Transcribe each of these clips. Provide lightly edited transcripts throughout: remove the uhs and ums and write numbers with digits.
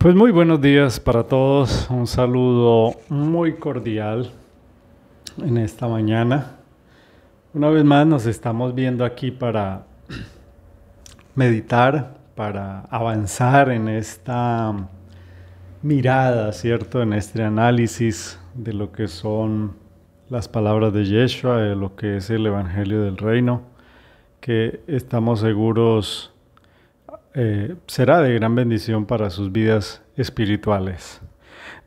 Pues muy buenos días para todos, un saludo muy cordial en esta mañana. Una vez más nos estamos viendo aquí para meditar, para avanzar en esta mirada, ¿cierto? En este análisis de lo que son las palabras de Yeshua, de lo que es el Evangelio del Reino, que estamos seguros será de gran bendición para sus vidas espirituales.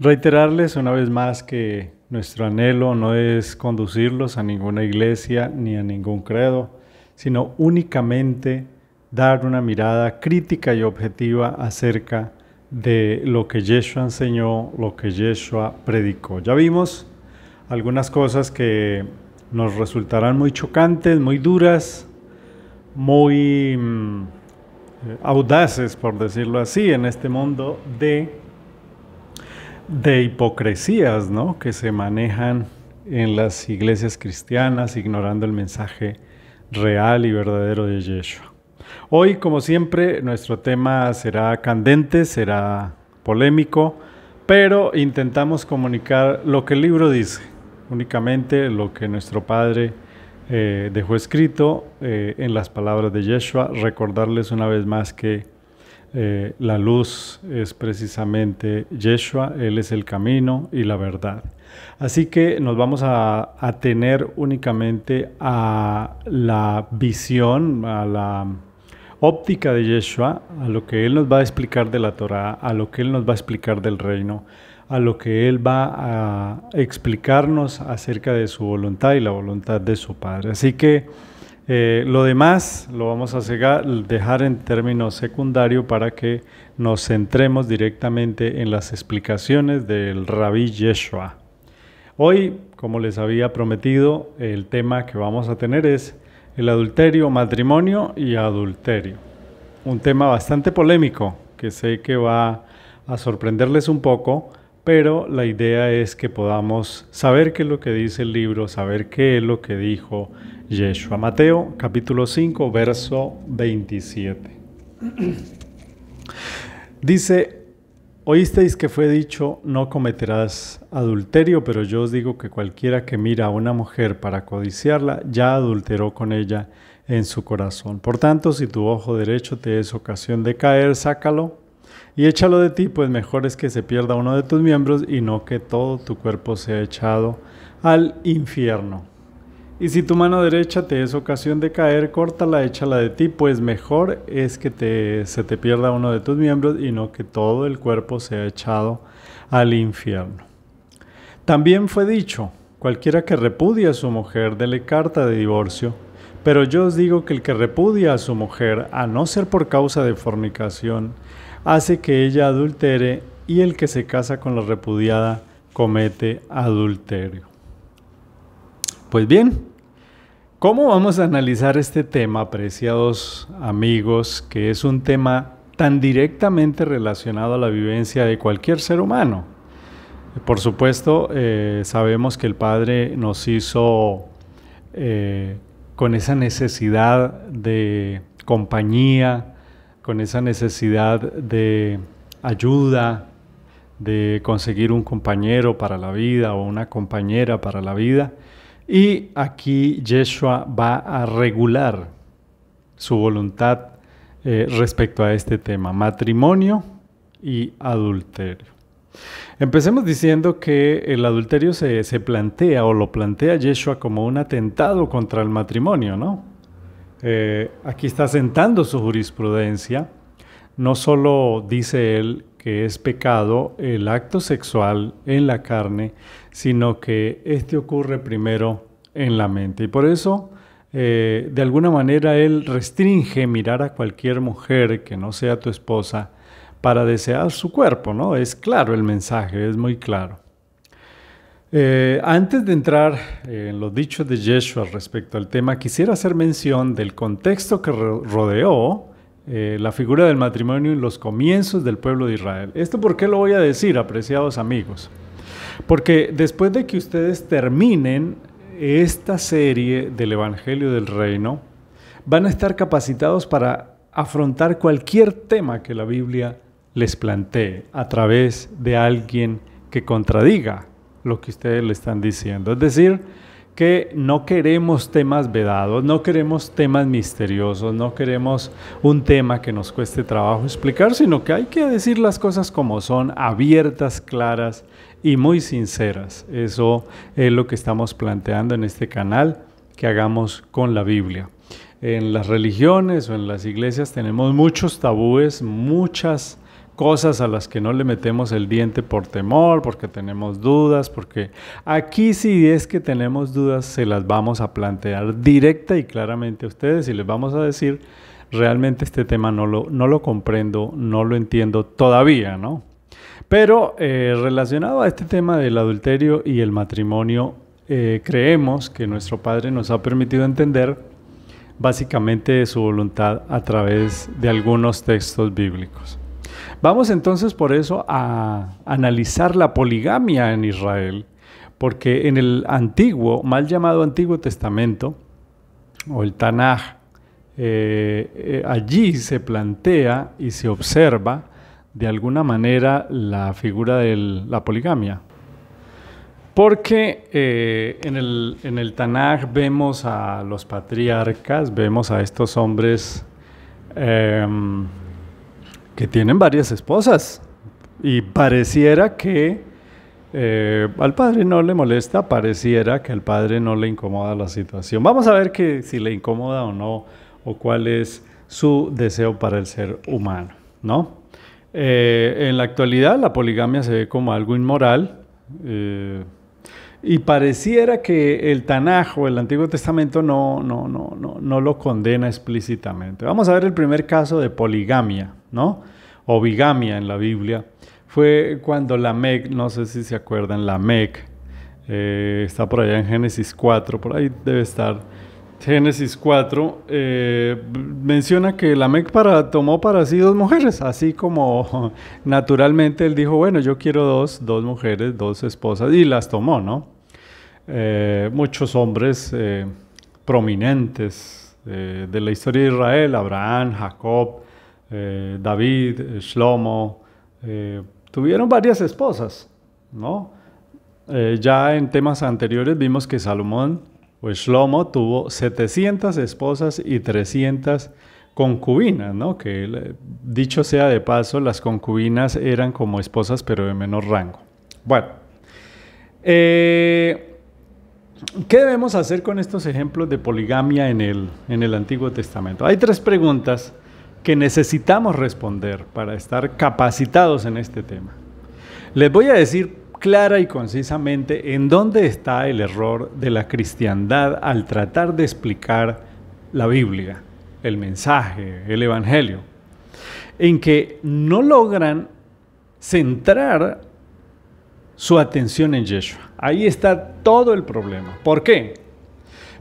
Reiterarles una vez más que nuestro anhelo no es conducirlos a ninguna iglesia ni a ningún credo, sino únicamente dar una mirada crítica y objetiva acerca de lo que Yeshua enseñó, lo que Yeshua predicó. Ya vimos algunas cosas que nos resultarán muy chocantes, muy duras, muy audaces, por decirlo así, en este mundo de hipocresías, ¿no?, que se manejan en las iglesias cristianas, ignorando el mensaje real y verdadero de Yeshua. Hoy, como siempre, nuestro tema será candente, será polémico, pero intentamos comunicar lo que el libro dice, únicamente lo que nuestro Padre dejó escrito en las palabras de Yeshua. Recordarles una vez más que la luz es precisamente Yeshua, Él es el camino y la verdad. Así que nos vamos a atener únicamente a la visión, a la óptica de Yeshua, a lo que Él nos va a explicar de la Torá, a lo que Él nos va a explicar del reino, a lo que Él va a explicarnos acerca de su voluntad y la voluntad de su Padre. Así que lo demás lo vamos a dejar en términos secundarios para que nos centremos directamente en las explicaciones del Rabí Yeshua. Hoy, como les había prometido, el tema que vamos a tener es el adulterio, matrimonio y adulterio. Un tema bastante polémico que sé que va a sorprenderles un poco, pero la idea es que podamos saber qué es lo que dice el libro, saber qué es lo que dijo Yeshua. Mateo capítulo 5, verso 27. Dice: oísteis que fue dicho, no cometerás adulterio, pero yo os digo que cualquiera que mira a una mujer para codiciarla, ya adulteró con ella en su corazón. Por tanto, si tu ojo derecho te es ocasión de caer, sácalo y échalo de ti, pues mejor es que se pierda uno de tus miembros y no que todo tu cuerpo sea echado al infierno. Y si tu mano derecha te es ocasión de caer, córtala, échala de ti, pues mejor es que se te pierda uno de tus miembros y no que todo el cuerpo sea echado al infierno. También fue dicho: cualquiera que repudia a su mujer, dele carta de divorcio. Pero yo os digo que el que repudia a su mujer, a no ser por causa de fornicación, hace que ella adultere, y el que se casa con la repudiada comete adulterio. Pues bien, ¿cómo vamos a analizar este tema, apreciados amigos, que es un tema tan directamente relacionado a la vivencia de cualquier ser humano? Por supuesto, sabemos que el Padre nos hizo con esa necesidad de compañía, con esa necesidad de ayuda, de conseguir un compañero para la vida o una compañera para la vida. Y aquí Yeshua va a regular su voluntad respecto a este tema, matrimonio y adulterio. Empecemos diciendo que el adulterio se plantea, o lo plantea Yeshua, como un atentado contra el matrimonio, ¿no? Aquí está sentando su jurisprudencia. No solo dice él que es pecado el acto sexual en la carne, sino que este ocurre primero en la mente. Y por eso, de alguna manera, él restringe mirar a cualquier mujer que no sea tu esposa para desear su cuerpo, ¿no? Es claro el mensaje, es muy claro. Antes de entrar en los dichos de Yeshua respecto al tema, quisiera hacer mención del contexto que rodeó la figura del matrimonio en los comienzos del pueblo de Israel. ¿Esto por qué lo voy a decir, apreciados amigos? Porque después de que ustedes terminen esta serie del Evangelio del Reino, van a estar capacitados para afrontar cualquier tema que la Biblia les plantee a través de alguien que contradiga lo que ustedes le están diciendo. Es decir, que no queremos temas vedados, no queremos temas misteriosos, no queremos un tema que nos cueste trabajo explicar, sino que hay que decir las cosas como son, abiertas, claras y muy sinceras. Eso es lo que estamos planteando en este canal, que hagamos con la Biblia. En las religiones o en las iglesias tenemos muchos tabúes, muchas cosas a las que no le metemos el diente por temor, porque tenemos dudas, porque aquí si es que tenemos dudas se las vamos a plantear directa y claramente a ustedes y les vamos a decir, realmente este tema no lo comprendo, no lo entiendo todavía, ¿no? Pero relacionado a este tema del adulterio y el matrimonio, creemos que nuestro Padre nos ha permitido entender básicamente su voluntad a través de algunos textos bíblicos. Vamos entonces por eso a analizar la poligamia en Israel, porque en el antiguo, mal llamado Antiguo Testamento, o el Tanaj, allí se plantea y se observa de alguna manera la figura de la poligamia. Porque en el Tanaj vemos a los patriarcas, vemos a estos hombres que tienen varias esposas y pareciera que al padre no le molesta, pareciera que al padre no le incomoda la situación. Vamos a ver que si le incomoda o no, o cuál es su deseo para el ser humano, ¿no? En la actualidad la poligamia se ve como algo inmoral y pareciera que el Tanaj o el Antiguo Testamento no lo condena explícitamente. Vamos a ver el primer caso de poligamia, ¿no? O bigamia en la Biblia. Fue cuando Lamec, no sé si se acuerdan, Lamec, está por allá en Génesis 4, por ahí debe estar. Génesis 4 menciona que Lamec tomó para sí 2 mujeres, así como naturalmente él dijo, bueno, yo quiero dos mujeres, 2 esposas, y las tomó, ¿no? Muchos hombres prominentes de la historia de Israel, Abraham, Jacob, David, Shlomo, tuvieron varias esposas, ¿no? Ya en temas anteriores vimos que Salomón o Shlomo tuvo 700 esposas y 300 concubinas, ¿no? Que dicho sea de paso, las concubinas eran como esposas pero de menor rango. Bueno, ¿qué debemos hacer con estos ejemplos de poligamia en el Antiguo Testamento? Hay 3 preguntas que necesitamos responder para estar capacitados en este tema. Les voy a decir clara y concisamente en dónde está el error de la cristiandad al tratar de explicar la Biblia, el mensaje, el Evangelio, en que no logran centrar su atención en Yeshua. Ahí está todo el problema. ¿Por qué?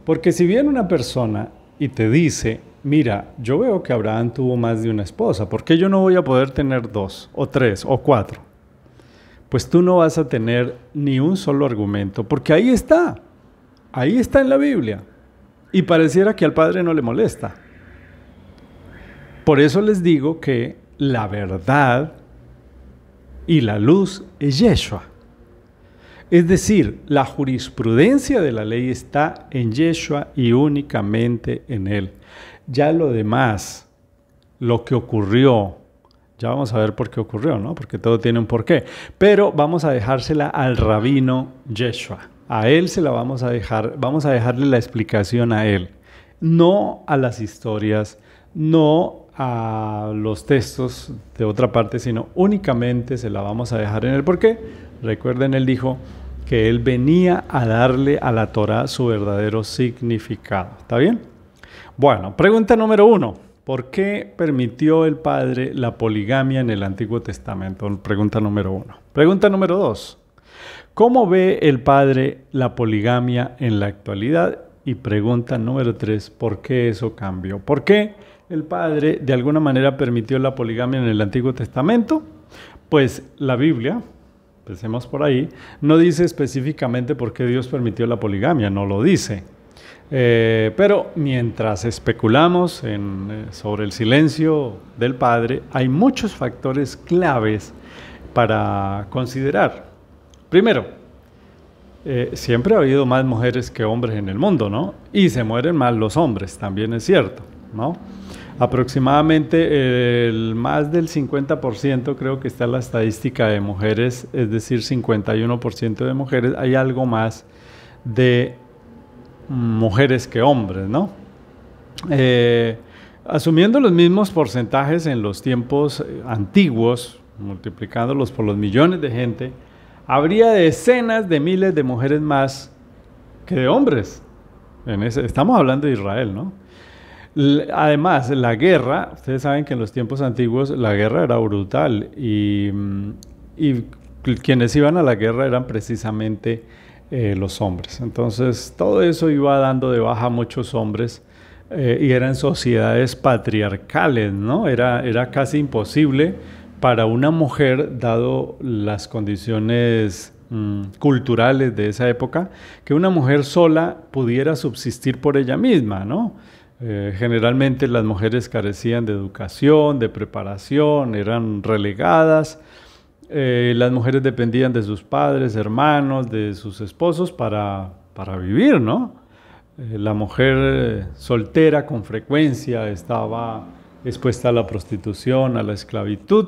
Porque si viene una persona y te dice, mira, yo veo que Abraham tuvo más de una esposa, ¿por qué yo no voy a poder tener 2 o 3 o 4? Pues tú no vas a tener ni un solo argumento, porque ahí está en la Biblia, y pareciera que al Padre no le molesta. Por eso les digo que la verdad y la luz es Yeshua. Es decir, la jurisprudencia de la ley está en Yeshua y únicamente en Él. Ya lo demás, lo que ocurrió, ya vamos a ver por qué ocurrió, ¿no? Porque todo tiene un porqué. Pero vamos a dejársela al rabino Yeshua. A él se la vamos a dejarle la explicación a él. No a las historias, no a los textos de otra parte, sino únicamente se la vamos a dejar en él. ¿Por qué? Recuerden, él dijo que él venía a darle a la Torá su verdadero significado. ¿Está bien? Bueno, pregunta número 1. ¿Por qué permitió el Padre la poligamia en el Antiguo Testamento? Pregunta número 1. Pregunta número 2. ¿Cómo ve el Padre la poligamia en la actualidad? Y pregunta número 3. ¿Por qué eso cambió? ¿Por qué el Padre de alguna manera permitió la poligamia en el Antiguo Testamento? Pues la Biblia, empecemos por ahí, no dice específicamente por qué Dios permitió la poligamia, no lo dice. Pero mientras especulamos sobre el silencio del padre, hay muchos factores claves para considerar. Primero, siempre ha habido más mujeres que hombres en el mundo, ¿no? Y se mueren más los hombres, también es cierto, ¿no? Aproximadamente más del 50% creo que está la estadística de mujeres, es decir, 51% de mujeres, hay algo más de mujeres que hombres, ¿no? Asumiendo los mismos porcentajes en los tiempos antiguos, multiplicándolos por los millones de gente, habría decenas de miles de mujeres más que de hombres. Estamos hablando de Israel, ¿no? Además, la guerra, ustedes saben que en los tiempos antiguos la guerra era brutal y quienes iban a la guerra eran precisamente los hombres. Entonces, todo eso iba dando de baja a muchos hombres y eran sociedades patriarcales, ¿no? Era casi imposible para una mujer, dado las condiciones culturales de esa época, que una mujer sola pudiera subsistir por ella misma, ¿no? Generalmente las mujeres carecían de educación, de preparación, eran relegadas. Las mujeres dependían de sus padres, hermanos, de sus esposos para vivir, ¿no? La mujer soltera con frecuencia estaba expuesta a la prostitución, a la esclavitud.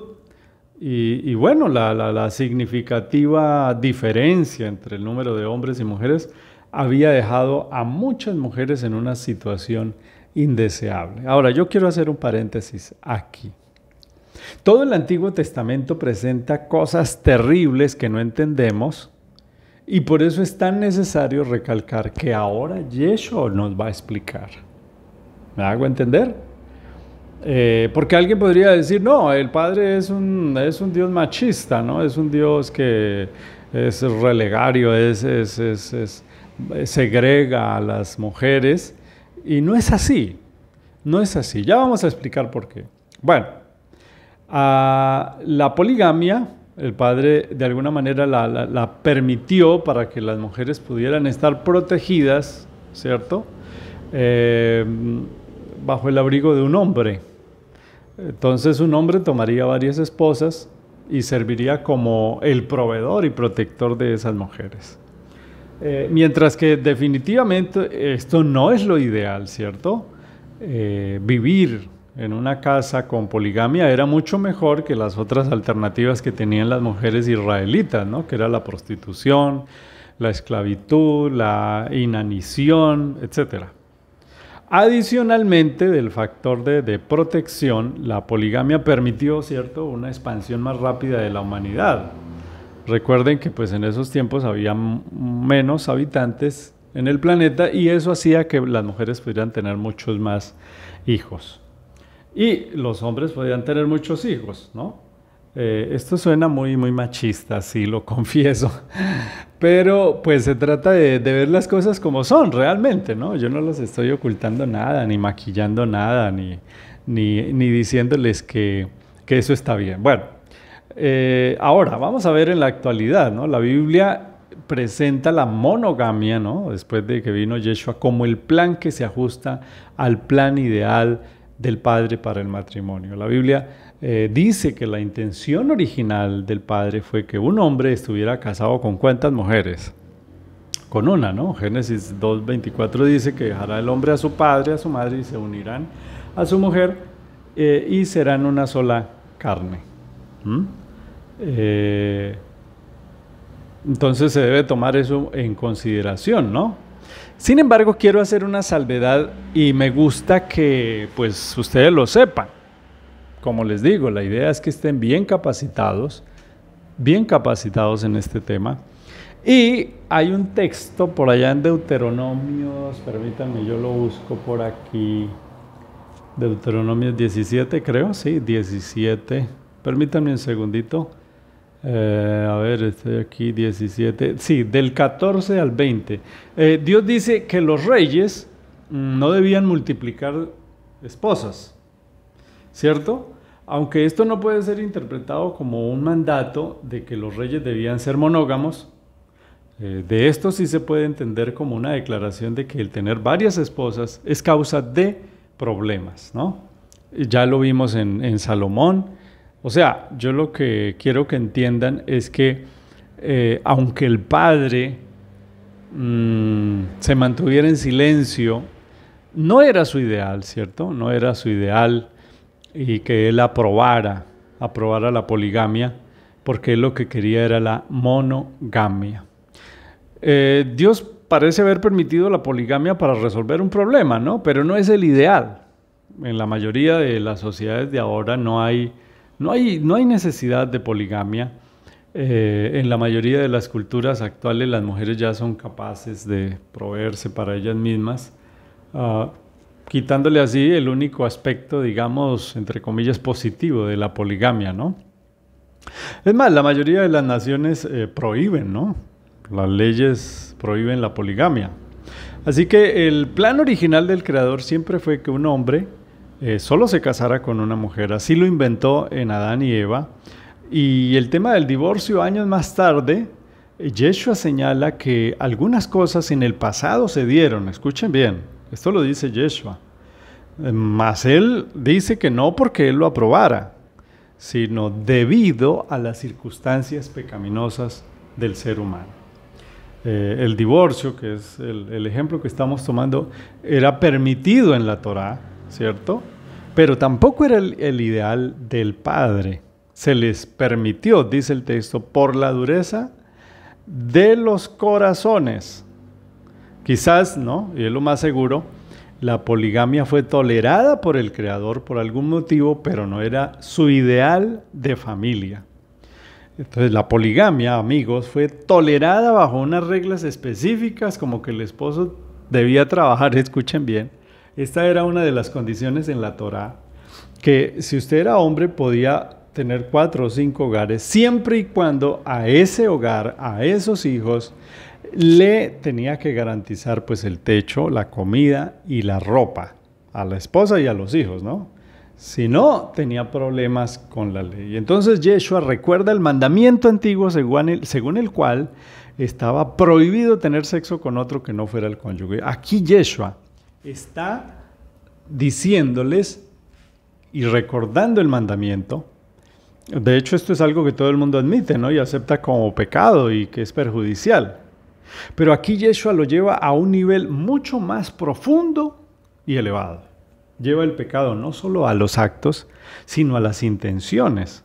Y bueno, la significativa diferencia entre el número de hombres y mujeres había dejado a muchas mujeres en una situación indeseable. Ahora, yo quiero hacer un paréntesis aquí. Todo el Antiguo Testamento presenta cosas terribles que no entendemos y por eso es tan necesario recalcar que ahora Yeshua nos va a explicar. ¿Me hago entender? Porque alguien podría decir, no, el Padre es un Dios machista, ¿no? Es un Dios que es relegario, segrega a las mujeres. Y no es así, no es así. Ya vamos a explicar por qué. Bueno, la poligamia, el Padre de alguna manera la permitió para que las mujeres pudieran estar protegidas, ¿cierto? Bajo el abrigo de un hombre. Entonces un hombre tomaría varias esposas y serviría como el proveedor y protector de esas mujeres. Mientras que definitivamente esto no es lo ideal, ¿cierto? Vivir en una casa con poligamia era mucho mejor que las otras alternativas que tenían las mujeres israelitas, ¿no? Que era la prostitución, la esclavitud, la inanición, etc. Adicionalmente, del factor de protección, la poligamia permitió, ¿cierto?, una expansión más rápida de la humanidad. Recuerden que pues en esos tiempos había menos habitantes en el planeta y eso hacía que las mujeres pudieran tener muchos más hijos. Y los hombres podían tener muchos hijos, ¿no? Esto suena muy machista, sí, lo confieso. Pero pues se trata de ver las cosas como son realmente, ¿no? Yo no les estoy ocultando nada, ni maquillando nada, ni diciéndoles que eso está bien. Bueno, ahora vamos a ver en la actualidad, ¿no? La Biblia presenta la monogamia, ¿no? Después de que vino Yeshua, como el plan que se ajusta al plan ideal del Padre para el matrimonio. La Biblia dice que la intención original del Padre fue que un hombre estuviera casado con ¿cuántas mujeres? Con una, ¿no? Génesis 2:24 dice que dejará el hombre a su padre, a su madre y se unirán a su mujer y serán una sola carne. Entonces se debe tomar eso en consideración, ¿no? Sin embargo, quiero hacer una salvedad y me gusta que pues ustedes lo sepan. Como les digo, la idea es que estén bien capacitados en este tema. Y hay un texto por allá en Deuteronomios, permítanme, yo lo busco por aquí. Deuteronomios 17, creo, sí, 17. Permítanme un segundito. A ver, estoy aquí, 17. Sí, del 14 al 20. Dios dice que los reyes no debían multiplicar esposas, ¿cierto? Aunque esto no puede ser interpretado como un mandato de que los reyes debían ser monógamos, De esto sí se puede entender como una declaración de que el tener varias esposas es causa de problemas, ¿no? Ya lo vimos en Salomón. O sea, yo lo que quiero que entiendan es que aunque el padre se mantuviera en silencio, no era su ideal, ¿cierto? No era su ideal y que él aprobara la poligamia, porque él lo que quería era la monogamia. Dios parece haber permitido la poligamia para resolver un problema, ¿no? Pero no es el ideal. En la mayoría de las sociedades de ahora no hay necesidad de poligamia. En la mayoría de las culturas actuales las mujeres ya son capaces de proveerse para ellas mismas, quitándole así el único aspecto, digamos, entre comillas, positivo de la poligamia, ¿no? Es más, la mayoría de las naciones prohíben, ¿no? Las leyes prohíben la poligamia. Así que el plan original del Creador siempre fue que un hombre solo se casara con una mujer. Así lo inventó en Adán y Eva. Y el tema del divorcio, años más tarde, Yeshua señala que algunas cosas en el pasado se dieron. Escuchen bien, esto lo dice Yeshua. Mas él dice que no porque él lo aprobara, sino debido a las circunstancias pecaminosas del ser humano. El divorcio, que es el ejemplo que estamos tomando, era permitido en la Torá, ¿cierto? Pero tampoco era el ideal del padre. Se les permitió, dice el texto, por la dureza de los corazones. Quizás, ¿no? Y es lo más seguro, la poligamia fue tolerada por el Creador por algún motivo, pero no era su ideal de familia. Entonces la poligamia, amigos, fue tolerada bajo unas reglas específicas, como que el esposo debía trabajar, escuchen bien. Esta era una de las condiciones en la Torá, que si usted era hombre podía tener 4 o 5 hogares, siempre y cuando a ese hogar, a esos hijos, le tenía que garantizar pues el techo, la comida y la ropa, a la esposa y a los hijos, ¿no? Si no, tenía problemas con la ley. Entonces Yeshua recuerda el mandamiento antiguo según el cual estaba prohibido tener sexo con otro que no fuera el cónyuge. Aquí Yeshua está diciéndoles y recordando el mandamiento. De hecho, esto es algo que todo el mundo admite, ¿no? Y acepta como pecado y que es perjudicial. Pero aquí Yeshua lo lleva a un nivel mucho más profundo y elevado. Lleva el pecado no solo a los actos, sino a las intenciones,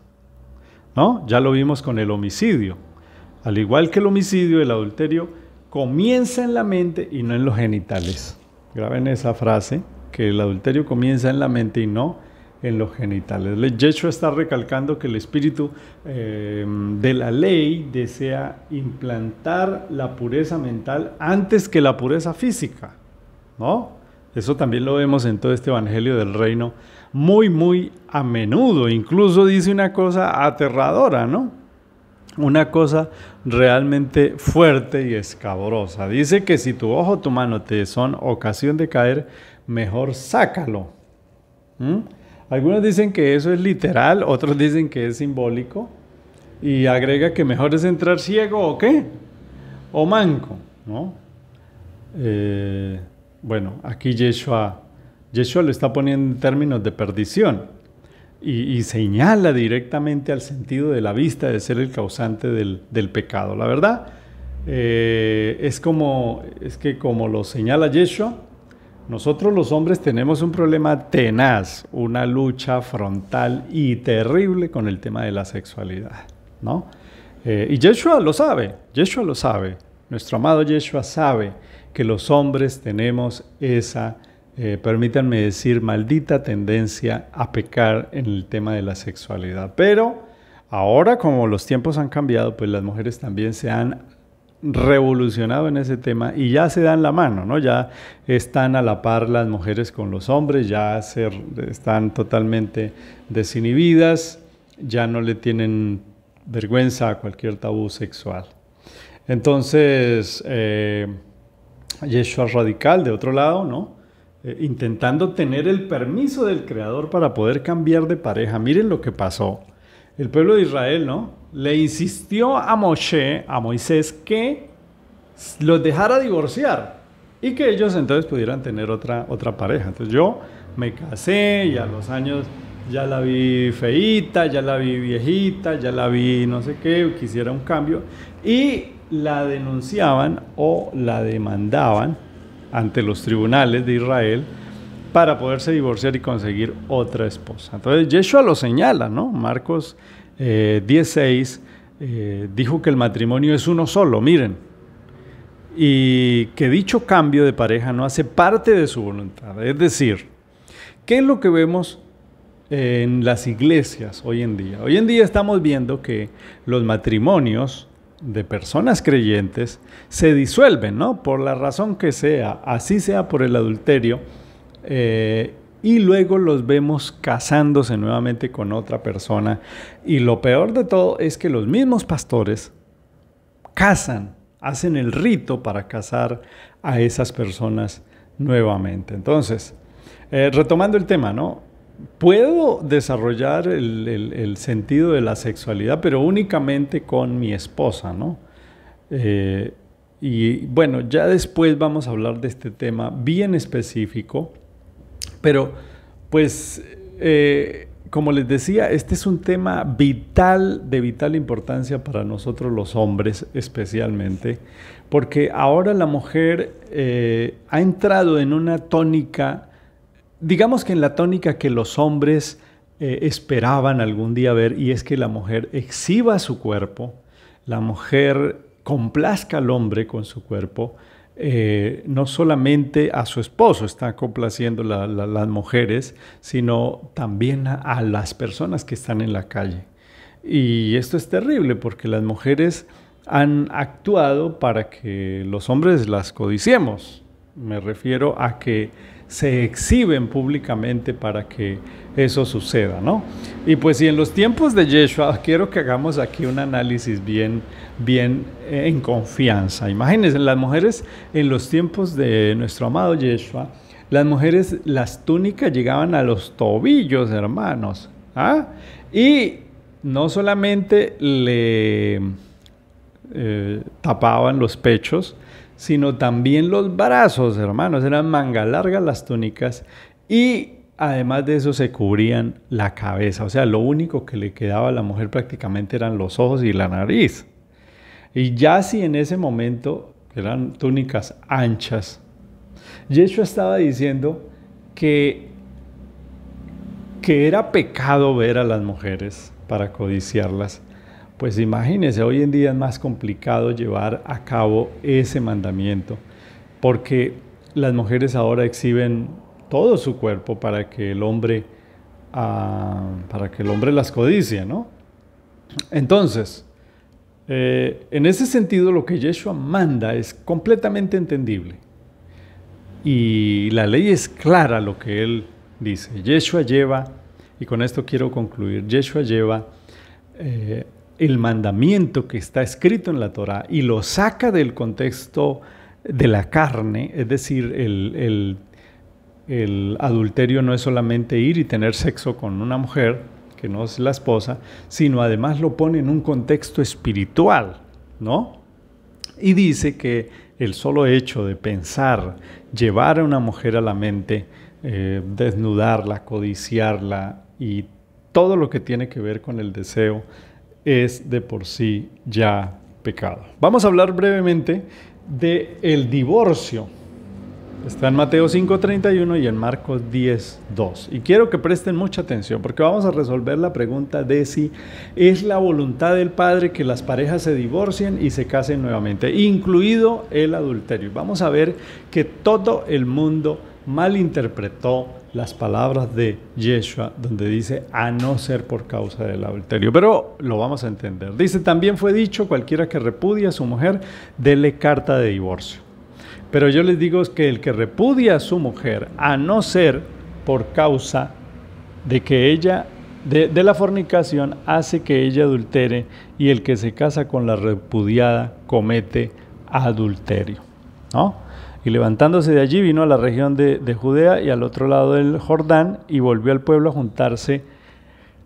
¿no? Ya lo vimos con el homicidio. Al igual que el homicidio, el adulterio comienza en la mente y no en los genitales. Graben esa frase, que el adulterio comienza en la mente y no en los genitales. Yeshua está recalcando que el espíritu de la ley desea implantar la pureza mental antes que la pureza física, ¿no? Eso también lo vemos en todo este evangelio del reino muy a menudo. Incluso dice una cosa aterradora, ¿no? Una cosa realmente fuerte y escabrosa. Dice que si tu ojo o tu mano te son ocasión de caer, mejor sácalo. Algunos dicen que eso es literal, otros dicen que es simbólico. Y agrega que mejor es entrar ciego o qué, o manco, ¿no? Bueno, aquí Yeshua lo está poniendo en términos de perdición y señala directamente al sentido de la vista de ser el causante del pecado. La verdad es que como lo señala Yeshua, nosotros los hombres tenemos un problema tenaz, una lucha frontal y terrible con el tema de la sexualidad, ¿no? Y Yeshua lo sabe, nuestro amado Yeshua sabe que los hombres tenemos esa, permítanme decir, maldita tendencia a pecar en el tema de la sexualidad. Pero ahora, como los tiempos han cambiado, pues las mujeres también se han revolucionado en ese tema y ya se dan la mano, ¿no? Ya están a la par las mujeres con los hombres, ya están totalmente desinhibidas, ya no le tienen vergüenza a cualquier tabú sexual. Entonces, Yeshua radical, de otro lado, ¿no? Intentando tener el permiso del Creador para poder cambiar de pareja. Miren lo que pasó. El pueblo de Israel, ¿no? Le insistió a Moisés que los dejara divorciar y que ellos entonces pudieran tener otra pareja. Entonces yo me casé y a los años ya la vi feíta, ya la vi viejita, ya la vi no sé qué, quisiera un cambio, y la denunciaban o la demandaban ante los tribunales de Israel para poderse divorciar y conseguir otra esposa. Entonces Yeshua lo señala, ¿no? Marcos 10:6 dijo que el matrimonio es uno solo, miren, y que dicho cambio de pareja no hace parte de su voluntad. Es decir, ¿qué es lo que vemos en las iglesias hoy en día? Hoy en día estamos viendo que los matrimonios de personas creyentes se disuelven, ¿no? Por la razón que sea, así sea por el adulterio, y luego los vemos casándose nuevamente con otra persona. Y lo peor de todo es que los mismos pastores casan, hacen el rito para casar a esas personas nuevamente. Entonces, retomando el tema, ¿no? Puedo desarrollar el sentido de la sexualidad, pero únicamente con mi esposa, ¿no? Y bueno, ya después vamos a hablar de este tema bien específico, pero pues, como les decía, este es un tema vital, de vital importancia para nosotros los hombres especialmente, porque ahora la mujer ha entrado en una tónica, digamos que en la tónica que los hombres esperaban algún día ver, y es que la mujer exhiba su cuerpo, la mujer complazca al hombre con su cuerpo, no solamente a su esposo está complaciendo las mujeres, sino también a las personas que están en la calle. Y esto es terrible porque las mujeres han actuado para que los hombres las codiciemos. Me refiero a que se exhiben públicamente para que eso suceda, ¿no? Y pues si en los tiempos de Yeshua, quiero que hagamos aquí un análisis bien en confianza. Imagínense, las mujeres en los tiempos de nuestro amado Yeshua, las mujeres, las túnicas llegaban a los tobillos, hermanos, ¿ah? Y no solamente le tapaban los pechos, sino también los brazos, hermanos, eran manga largas las túnicas, y además de eso se cubrían la cabeza, o sea, lo único que le quedaba a la mujer prácticamente eran los ojos y la nariz. Y ya si en ese momento eran túnicas anchas, Yeshua estaba diciendo que era pecado ver a las mujeres para codiciarlas. Pues imagínense, hoy en día es más complicado llevar a cabo ese mandamiento, porque las mujeres ahora exhiben todo su cuerpo para que el hombre las codicie, ¿no? Entonces, en ese sentido, lo que Yeshua manda es completamente entendible. Y la ley es clara lo que él dice. Yeshua lleva, y con esto quiero concluir, Yeshua lleva el mandamiento que está escrito en la Torá y lo saca del contexto de la carne, es decir, el adulterio no es solamente ir y tener sexo con una mujer que no es la esposa, sino además lo pone en un contexto espiritual, ¿no? Y dice que el solo hecho de pensar, llevar a una mujer a la mente, desnudarla, codiciarla y todo lo que tiene que ver con el deseo, es de por sí ya pecado. Vamos a hablar brevemente del divorcio. Está en Mateo 5:31 y en Marcos 10:2. Y quiero que presten mucha atención porque vamos a resolver la pregunta de si es la voluntad del Padre que las parejas se divorcien y se casen nuevamente, incluido el adulterio. Vamos a ver que todo el mundo malinterpretó las palabras de Yeshua, donde dice a no ser por causa del adulterio, pero lo vamos a entender. Dice, también fue dicho, cualquiera que repudia a su mujer, dele carta de divorcio. Pero yo les digo que el que repudia a su mujer, a no ser por causa de que ella, de la fornicación, hace que ella adultere, y el que se casa con la repudiada comete adulterio, ¿no? Y levantándose de allí vino a la región de Judea y al otro lado del Jordán, y volvió al pueblo a juntarse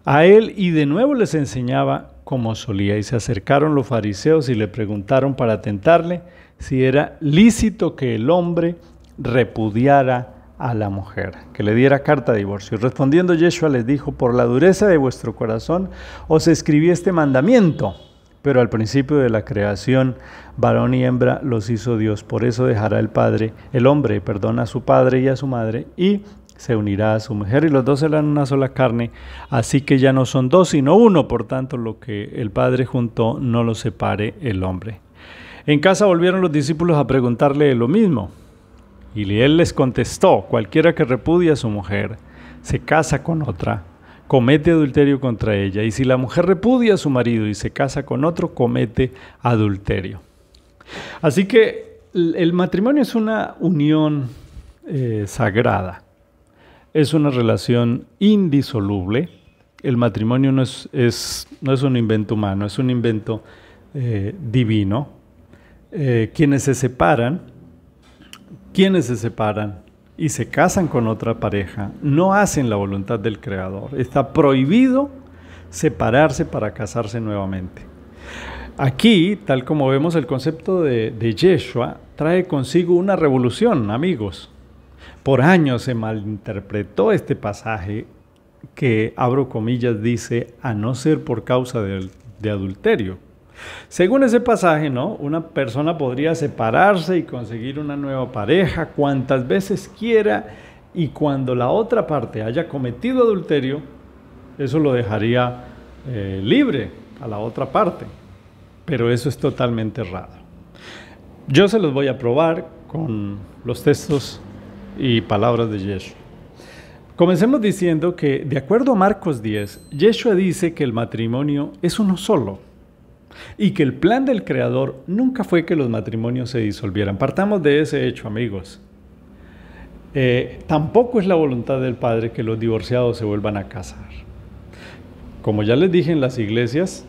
a él, y de nuevo les enseñaba como solía. Y se acercaron los fariseos y le preguntaron para tentarle si era lícito que el hombre repudiara a la mujer, que le diera carta de divorcio. Y respondiendo Yeshua les dijo: por la dureza de vuestro corazón os escribí este mandamiento, pero al principio de la creación, varón y hembra los hizo Dios. Por eso dejará el hombre a su padre y a su madre, y se unirá a su mujer, y los dos serán una sola carne. Así que ya no son dos, sino uno. Por tanto, lo que el Padre juntó, no lo separe el hombre. En casa volvieron los discípulos a preguntarle lo mismo. Y él les contestó: cualquiera que repudia a su mujer, se casa con otra, comete adulterio contra ella. Y si la mujer repudia a su marido y se casa con otro, comete adulterio. Así que el matrimonio es una unión sagrada. Es una relación indisoluble. El matrimonio no es un invento humano, es un invento divino. Quienes se separan y se casan con otra pareja no hacen la voluntad del Creador. Está prohibido separarse para casarse nuevamente. Aquí, tal como vemos, el concepto de Yeshua trae consigo una revolución, amigos. Por años se malinterpretó este pasaje que, abro comillas, dice: a no ser por causa de adulterio. Según ese pasaje, ¿no?, una persona podría separarse y conseguir una nueva pareja cuantas veces quiera, y cuando la otra parte haya cometido adulterio, eso lo dejaría libre a la otra parte. Pero eso es totalmente errado. Yo se los voy a probar con los textos y palabras de Yeshua. Comencemos diciendo que, de acuerdo a Marcos 10, Yeshua dice que el matrimonio es uno solo y que el plan del Creador nunca fue que los matrimonios se disolvieran. Partamos de ese hecho, amigos. Tampoco es la voluntad del Padre que los divorciados se vuelvan a casar. Como ya les dije, en las iglesias,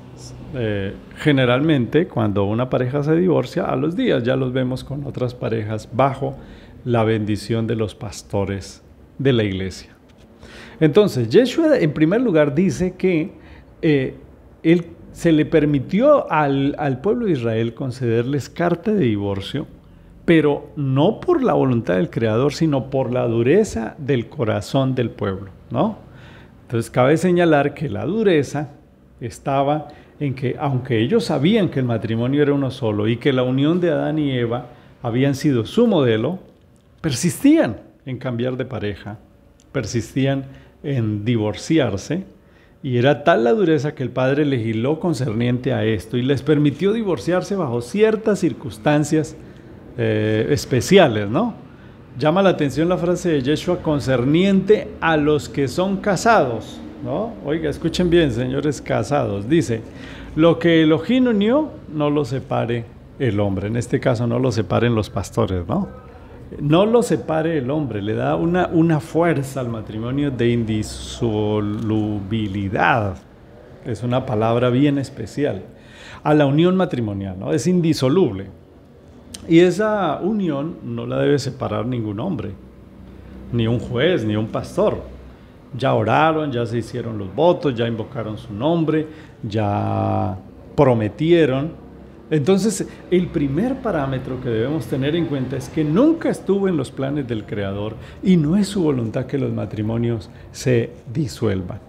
generalmente cuando una pareja se divorcia, a los días ya los vemos con otras parejas bajo la bendición de los pastores de la iglesia. Entonces, Yeshua en primer lugar dice que él se le permitió al pueblo de Israel concederles carta de divorcio, pero no por la voluntad del Creador, sino por la dureza del corazón del pueblo, ¿no? Entonces, cabe señalar que la dureza estaba en que, aunque ellos sabían que el matrimonio era uno solo y que la unión de Adán y Eva habían sido su modelo, persistían en cambiar de pareja, persistían en divorciarse. Y era tal la dureza que el Padre legisló concerniente a esto y les permitió divorciarse bajo ciertas circunstancias especiales, ¿no? Llama la atención la frase de Yeshua: concerniente a los que son casados, ¿no? Oiga, escuchen bien, señores casados. Dice: lo que Elohim unió, no lo separe el hombre. En este caso, no lo separen los pastores, ¿no? No lo separe el hombre, le da una fuerza al matrimonio de indisolubilidad. Es una palabra bien especial. A la unión matrimonial, ¿no? Es indisoluble. Y esa unión no la debe separar ningún hombre, ni un juez, ni un pastor. Ya oraron, ya se hicieron los votos, ya invocaron su nombre, ya prometieron. Entonces, el primer parámetro que debemos tener en cuenta es que nunca estuvo en los planes del Creador y no es su voluntad que los matrimonios se disuelvan.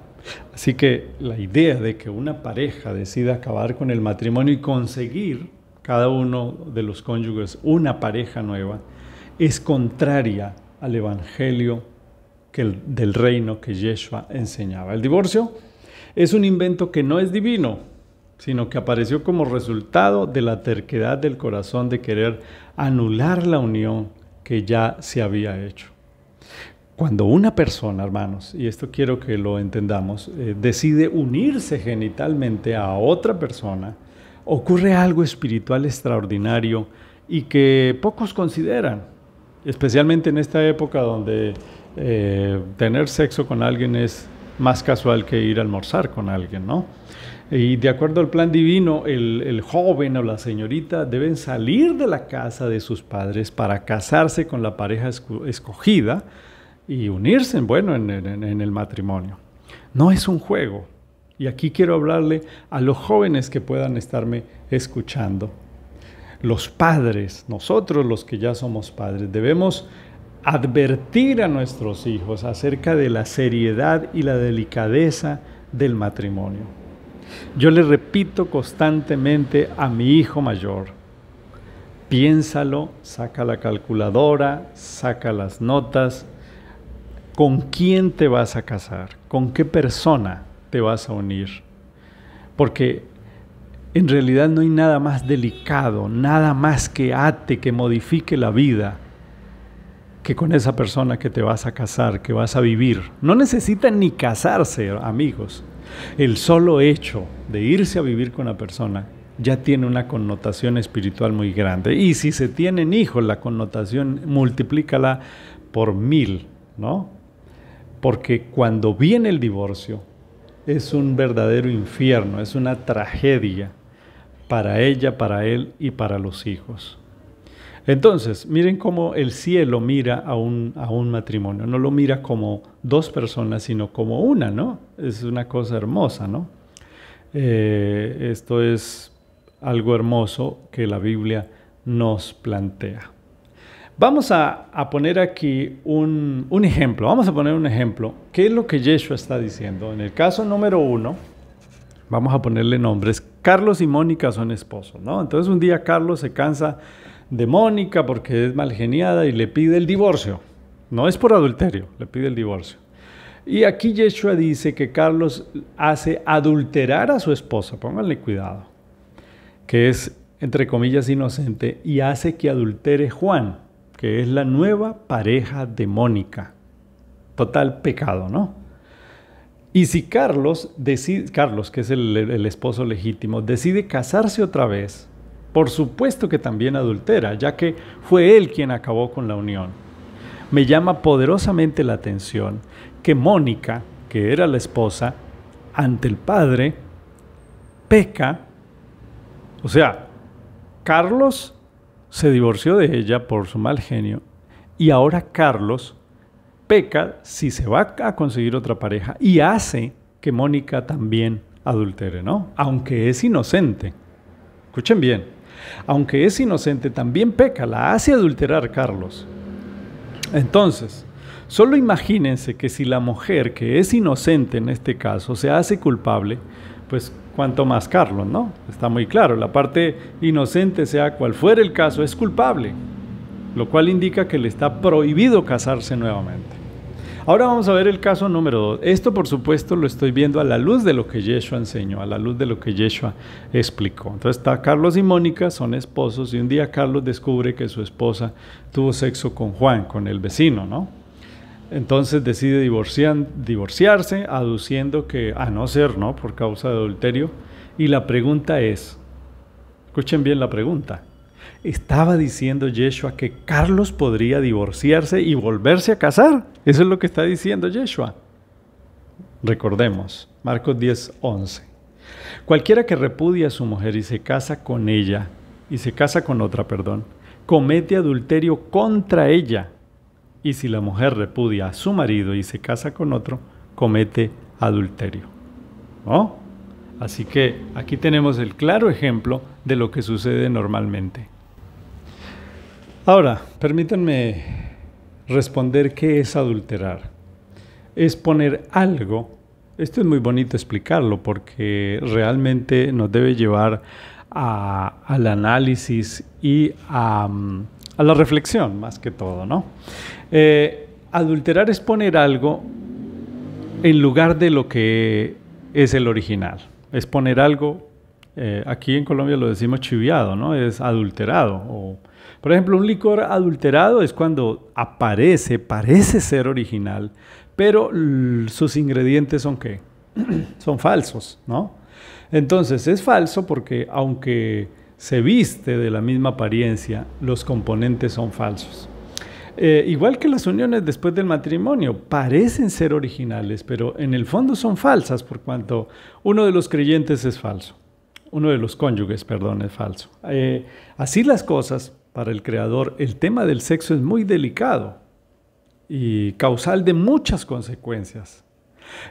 Así que la idea de que una pareja decida acabar con el matrimonio y conseguir cada uno de los cónyuges una pareja nueva es contraria al evangelio del reino que Yeshua enseñaba. El divorcio es un invento que no es divino, sino que apareció como resultado de la terquedad del corazón de querer anular la unión que ya se había hecho. Cuando una persona, hermanos, y esto quiero que lo entendamos, decide unirse genitalmente a otra persona, ocurre algo espiritual extraordinario y que pocos consideran, especialmente en esta época donde tener sexo con alguien es más casual que ir a almorzar con alguien, ¿no? Y de acuerdo al plan divino, el joven o la señorita deben salir de la casa de sus padres para casarse con la pareja escogida y unirse, bueno, en el matrimonio. No es un juego, Y aquí quiero hablarle a los jóvenes que puedan estarme escuchando. Los padres, nosotros los que ya somos padres, debemos advertir a nuestros hijos acerca de la seriedad y la delicadeza del matrimonio. Yo le repito constantemente a mi hijo mayor, piénsalo, saca la calculadora, saca las notas, ¿con quién te vas a casar? ¿Con qué persona te vas a unir? Porque en realidad no hay nada más delicado, nada más que ate, que modifique la vida, que con esa persona que te vas a casar, que vas a vivir. No necesitan ni casarse, amigos. El solo hecho de irse a vivir con una persona ya tiene una connotación espiritual muy grande. Y si se tienen hijos, la connotación multiplícala por 1000, ¿no? Porque cuando viene el divorcio, es un verdadero infierno, es una tragedia para ella, para él y para los hijos. Entonces, miren cómo el cielo mira a un matrimonio. No lo mira como dos personas, sino como una, ¿no? Es una cosa hermosa, ¿no? Esto es algo hermoso que la Biblia nos plantea. Vamos a poner aquí un ejemplo. Vamos a poner un ejemplo. ¿Qué es lo que Yeshua está diciendo? En el caso número 1, vamos a ponerle nombres. Carlos y Mónica son esposos, ¿no? Entonces un día Carlos se cansa de Mónica porque es malgeniada y le pide el divorcio. No es por adulterio, le pide el divorcio. Y aquí Yeshua dice que Carlos hace adulterar a su esposa, pónganle cuidado, que es, entre comillas, inocente, y hace que adultere Juan, que es la nueva pareja de Mónica. Total pecado, ¿no? Y si Carlos, que es el esposo legítimo, decide casarse otra vez, por supuesto que también adultera, ya que fue él quien acabó con la unión. Me llama poderosamente la atención que Mónica, que era la esposa, ante el padre, peca. O sea, Carlos se divorció de ella por su mal genio y ahora Carlos peca si se va a conseguir otra pareja y hace que Mónica también adultere, ¿no? Aunque es inocente. Escuchen bien. Aunque es inocente, también peca, la hace adulterar Carlos. Entonces, solo imagínense que si la mujer, que es inocente en este caso, se hace culpable, pues cuanto más Carlos, ¿no? Está muy claro, la parte inocente, sea cual fuera el caso, es culpable, lo cual indica que le está prohibido casarse nuevamente. Ahora vamos a ver el caso número 2. Esto, por supuesto, lo estoy viendo a la luz de lo que Yeshua enseñó, a la luz de lo que Yeshua explicó. Entonces está Carlos y Mónica, son esposos, y un día Carlos descubre que su esposa tuvo sexo con Juan, con el vecino, ¿no? Entonces decide divorciarse, aduciendo que, a no ser, ¿no?, por causa de adulterio. Y la pregunta es, escuchen bien la pregunta, ¿estaba diciendo Yeshua que Carlos podría divorciarse y volverse a casar? Eso es lo que está diciendo Yeshua. Recordemos, Marcos 10:11. Cualquiera que repudia a su mujer y se casa con ella, comete adulterio contra ella. Y si la mujer repudia a su marido y se casa con otro, comete adulterio, ¿no? Así que aquí tenemos el claro ejemplo de lo que sucede normalmente. Ahora, permítanme responder qué es adulterar. Es poner algo, esto es muy bonito explicarlo porque realmente nos debe llevar al análisis y a la reflexión más que todo, ¿no? Adulterar es poner algo en lugar de lo que es el original. Es poner algo, aquí en Colombia lo decimos chiviado, ¿no? Es adulterado. Por ejemplo, un licor adulterado es cuando parece ser original, pero sus ingredientes son ¿qué? Son falsos, ¿no? Entonces es falso porque aunque se viste de la misma apariencia, los componentes son falsos. Igual que las uniones después del matrimonio, parecen ser originales, pero en el fondo son falsas por cuanto uno de los creyentes es falso. Uno de los cónyuges, perdón, es falso. Así las cosas, para el Creador, el tema del sexo es muy delicado y causal de muchas consecuencias.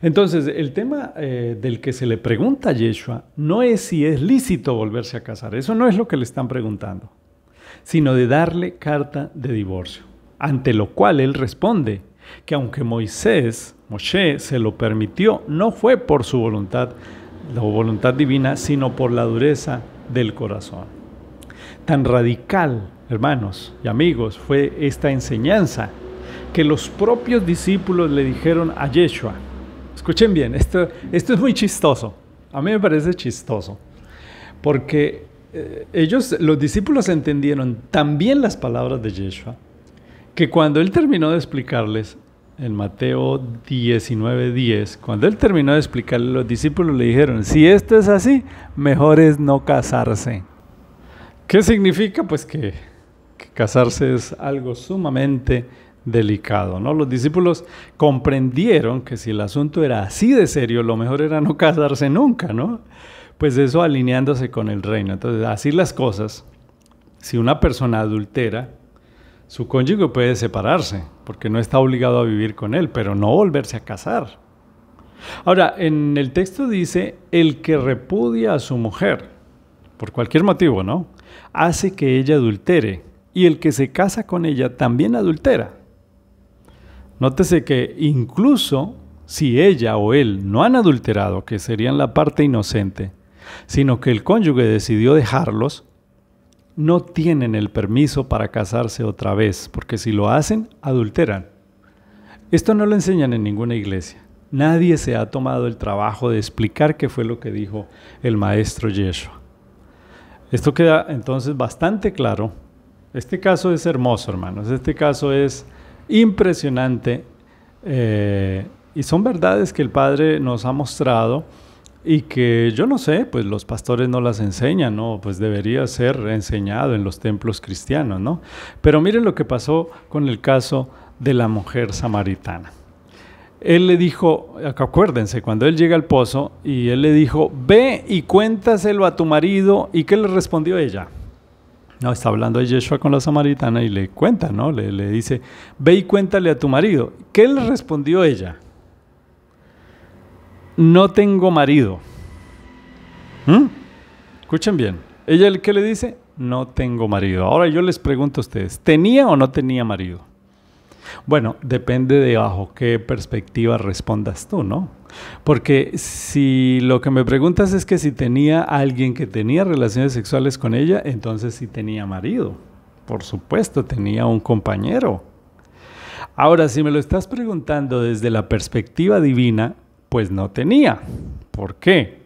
Entonces, el tema del que se le pregunta a Yeshua no es si es lícito volverse a casar, eso no es lo que le están preguntando, sino de darle carta de divorcio, ante lo cual él responde que aunque Moshe se lo permitió, no fue por su voluntad, la voluntad divina, sino por la dureza del corazón. Tan radical, hermanos y amigos, fue esta enseñanza que los propios discípulos le dijeron a Yeshua. Escuchen bien, esto es muy chistoso. A mí me parece chistoso. Porque los discípulos entendieron tan bien las palabras de Yeshua, que cuando él terminó de explicarles, en Mateo 19:10, cuando él terminó de explicarles, los discípulos le dijeron, si esto es así, mejor es no casarse. ¿Qué significa? Pues que casarse es algo sumamente delicado, ¿no? Los discípulos comprendieron que si el asunto era así de serio, lo mejor era no casarse nunca, ¿no? Pues eso alineándose con el reino. Entonces, así las cosas, si una persona adultera, su cónyuge puede separarse, porque no está obligado a vivir con él, pero no volverse a casar. Ahora, en el texto dice, el que repudia a su mujer, por cualquier motivo, ¿no?, hace que ella adultere, y el que se casa con ella también adultera. Nótese que incluso si ella o él no han adulterado, que serían la parte inocente, sino que el cónyuge decidió dejarlos, no tienen el permiso para casarse otra vez, porque si lo hacen, adulteran. Esto no lo enseñan en ninguna iglesia. Nadie se ha tomado el trabajo de explicar qué fue lo que dijo el maestro Yeshua. Esto queda entonces bastante claro. Este caso es hermoso, hermanos. Este caso es impresionante y son verdades que el Padre nos ha mostrado y que yo no sé, pues los pastores no las enseñan, ¿no? Pues debería ser enseñado en los templos cristianos, ¿no? Pero miren lo que pasó con el caso de la mujer samaritana. Él le dijo, acuérdense, cuando él llega al pozo y él le dijo, ve y cuéntaselo a tu marido. ¿Y qué le respondió ella? No, está hablando de Yeshua con la samaritana y le cuenta, ¿no? Le dice, ve y cuéntale a tu marido. ¿Qué le respondió ella? No tengo marido. Escuchen bien. Ella, ¿qué le dice? No tengo marido. Ahora yo les pregunto a ustedes, ¿tenía o no tenía marido? Bueno, depende de bajo qué perspectiva respondas tú, ¿no? Porque si lo que me preguntas es que si tenía alguien que tenía relaciones sexuales con ella, entonces sí tenía marido. Por supuesto, tenía un compañero. Ahora, si me lo estás preguntando desde la perspectiva divina, pues no tenía. ¿Por qué?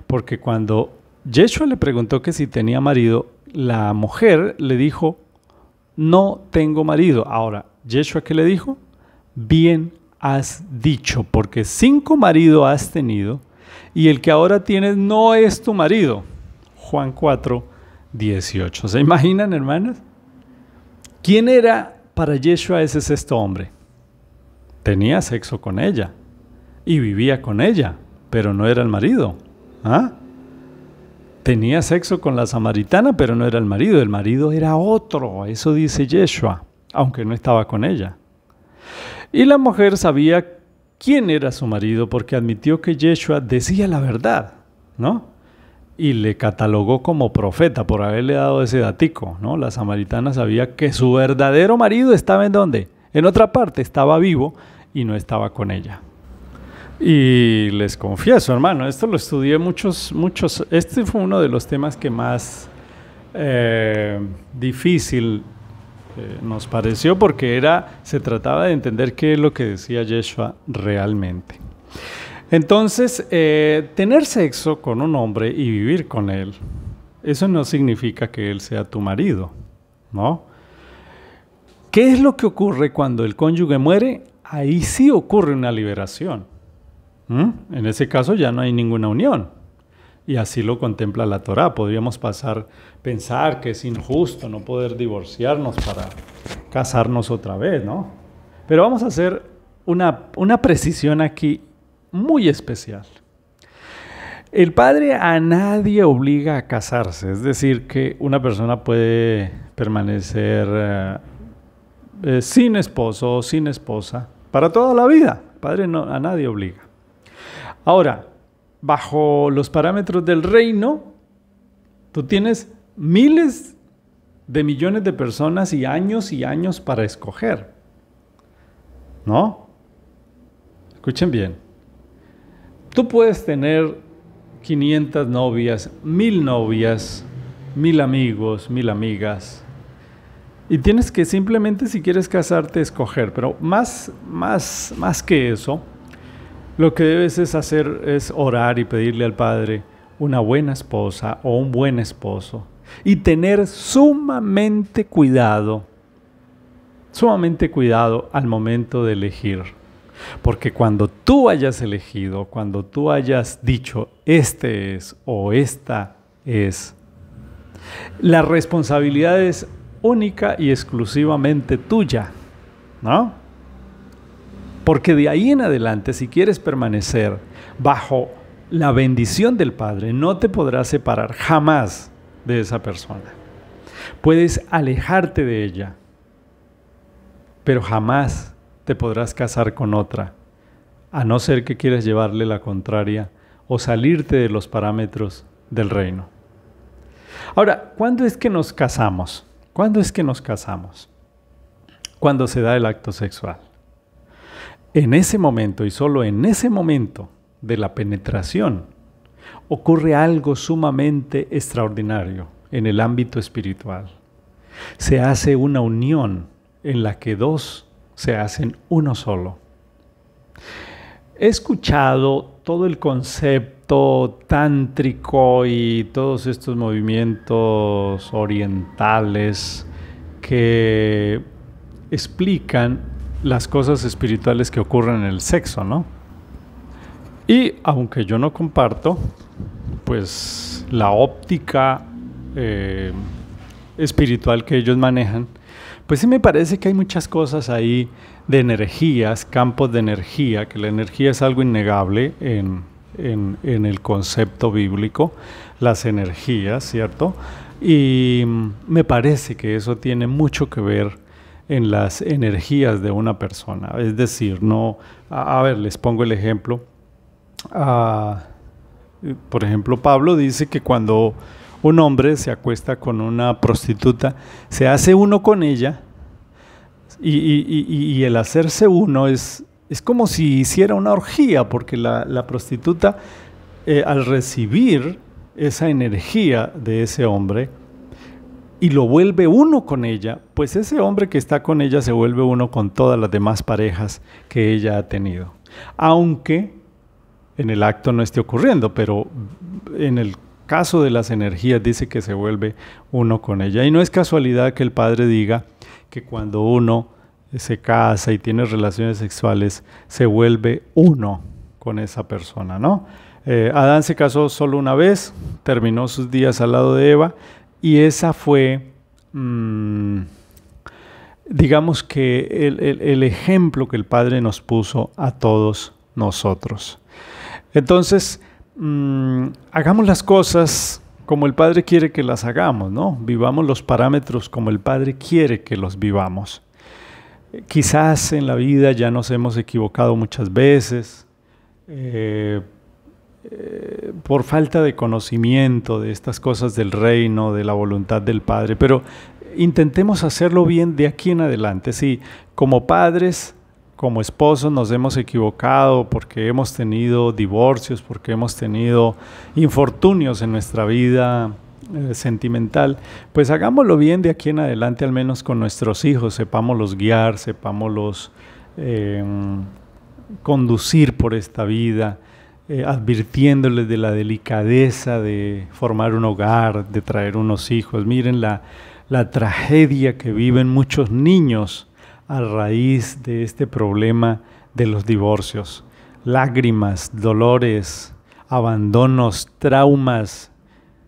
Porque cuando Yeshua le preguntó que si tenía marido, la mujer le dijo, no tengo marido. Ahora, ¿Yeshua qué le dijo? Bien has dicho, porque 5 maridos has tenido y el que ahora tienes no es tu marido. Juan 4:18. ¿Se imaginan, hermanos? ¿Quién era para Yeshua ese sexto hombre? Tenía sexo con ella y vivía con ella, pero no era el marido. ¿Ah? Tenía sexo con la samaritana, pero no era el marido era otro, eso dice Yeshua, aunque no estaba con ella. Y la mujer sabía quién era su marido porque admitió que Yeshua decía la verdad, ¿no? Y le catalogó como profeta por haberle dado ese datico, ¿no? La samaritana sabía que su verdadero marido estaba ¿en dónde? En otra parte, estaba vivo y no estaba con ella. Y les confieso, hermano, esto lo estudié muchos, este fue uno de los temas que más difícil nos pareció porque se trataba de entender qué es lo que decía Yeshua realmente. Entonces, tener sexo con un hombre y vivir con él, eso no significa que él sea tu marido, ¿no? ¿Qué es lo que ocurre cuando el cónyuge muere? Ahí sí ocurre una liberación. En ese caso ya no hay ninguna unión. Y así lo contempla la Torá. Podríamos pensar que es injusto no poder divorciarnos para casarnos otra vez, ¿no? Pero vamos a hacer una precisión aquí muy especial. El Padre a nadie obliga a casarse. Es decir, que una persona puede permanecer sin esposo o sin esposa para toda la vida. El Padre a nadie obliga. Ahora, bajo los parámetros del reino, tú tienes miles de millones de personas y años para escoger, ¿no? Escuchen bien. Tú puedes tener 500 novias, 1000 amigos, 1000 amigas. Y tienes que simplemente, si quieres casarte, escoger. Pero más que eso, lo que debes es hacer es orar y pedirle al Padre una buena esposa o un buen esposo. Y tener sumamente cuidado al momento de elegir. Porque cuando tú hayas elegido, cuando tú hayas dicho, este es o esta es, la responsabilidad es única y exclusivamente tuya, ¿no? Porque de ahí en adelante, si quieres permanecer bajo la bendición del Padre, no te podrás separar jamás de esa persona. Puedes alejarte de ella, pero jamás te podrás casar con otra, a no ser que quieras llevarle la contraria o salirte de los parámetros del reino. Ahora, ¿cuándo es que nos casamos? ¿Cuándo es que nos casamos? Cuando se da el acto sexual. En ese momento y solo en ese momento de la penetración ocurre algo sumamente extraordinario en el ámbito espiritual. Se hace una unión en la que dos se hacen uno solo. He escuchado todo el concepto tántrico y todos estos movimientos orientales que explican las cosas espirituales que ocurren en el sexo, ¿no? Y aunque yo no comparto, pues la óptica espiritual que ellos manejan, pues sí me parece que hay muchas cosas ahí de energías, campos de energía, que la energía es algo innegable en el concepto bíblico, las energías, ¿cierto? Y me parece que eso tiene mucho que ver en las energías de una persona. Es decir, no, a ver, les pongo el ejemplo. Por ejemplo, Pablo dice que cuando un hombre se acuesta con una prostituta, se hace uno con ella y el hacerse uno es como si hiciera una orgía, porque la prostituta al recibir esa energía de ese hombre y lo vuelve uno con ella, pues ese hombre que está con ella se vuelve uno con todas las demás parejas que ella ha tenido. Aunque en el acto no esté ocurriendo, pero en el caso de las energías dice que se vuelve uno con ella. Y no es casualidad que el Padre diga que cuando uno se casa y tiene relaciones sexuales, se vuelve uno con esa persona, ¿no? Adán se casó solo una vez, terminó sus días al lado de Eva, y esa fue, digamos que el ejemplo que el Padre nos puso a todos nosotros. Entonces, hagamos las cosas como el Padre quiere que las hagamos, ¿no? Vivamos los parámetros como el Padre quiere que los vivamos. Quizás en la vida ya nos hemos equivocado muchas veces por falta de conocimiento de estas cosas del reino, de la voluntad del Padre, pero intentemos hacerlo bien de aquí en adelante. Sí, como padres, como esposos nos hemos equivocado porque hemos tenido divorcios, porque hemos tenido infortunios en nuestra vida sentimental, pues hagámoslo bien de aquí en adelante, al menos con nuestros hijos, sepámoslos guiar, sepámoslos conducir por esta vida, advirtiéndoles de la delicadeza de formar un hogar, de traer unos hijos. Miren la tragedia que viven muchos niños a raíz de este problema de los divorcios. Lágrimas, dolores, abandonos, traumas,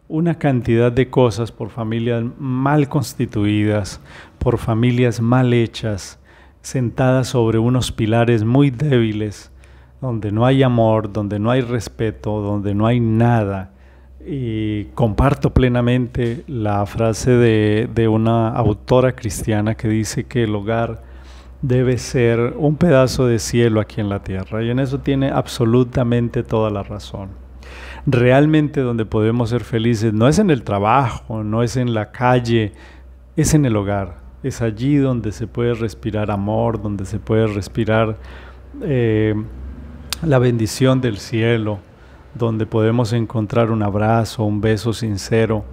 una cantidad de cosas por familias mal constituidas, por familias mal hechas, sentadas sobre unos pilares muy débiles, donde no hay amor, donde no hay respeto, donde no hay nada. Y comparto plenamente la frase de una autora cristiana que dice que el hogar debe ser un pedazo de cielo aquí en la tierra. Y en eso tiene absolutamente toda la razón. Realmente donde podemos ser felices no es en el trabajo, no es en la calle, es en el hogar. Es allí donde se puede respirar amor, donde se puede respirar la bendición del cielo, donde podemos encontrar un abrazo, un beso sincero.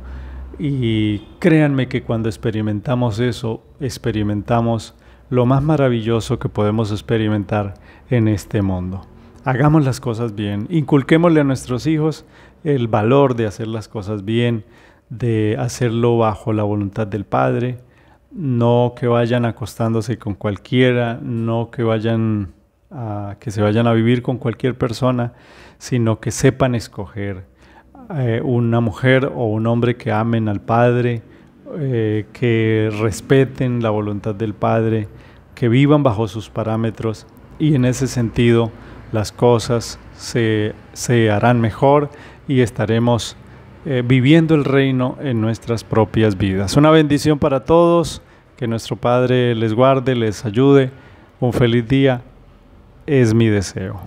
Y créanme que cuando experimentamos eso, experimentamos lo más maravilloso que podemos experimentar en este mundo. Hagamos las cosas bien, inculquémosle a nuestros hijos el valor de hacer las cosas bien, de hacerlo bajo la voluntad del Padre, no que vayan acostándose con cualquiera, no que que se vayan a vivir con cualquier persona, sino que sepan escoger una mujer o un hombre que amen al Padre, que respeten la voluntad del Padre, que vivan bajo sus parámetros, y en ese sentido las cosas se harán mejor y estaremos viviendo el reino en nuestras propias vidas. Una bendición para todos, que nuestro Padre les guarde, les ayude. Un feliz día es mi deseo.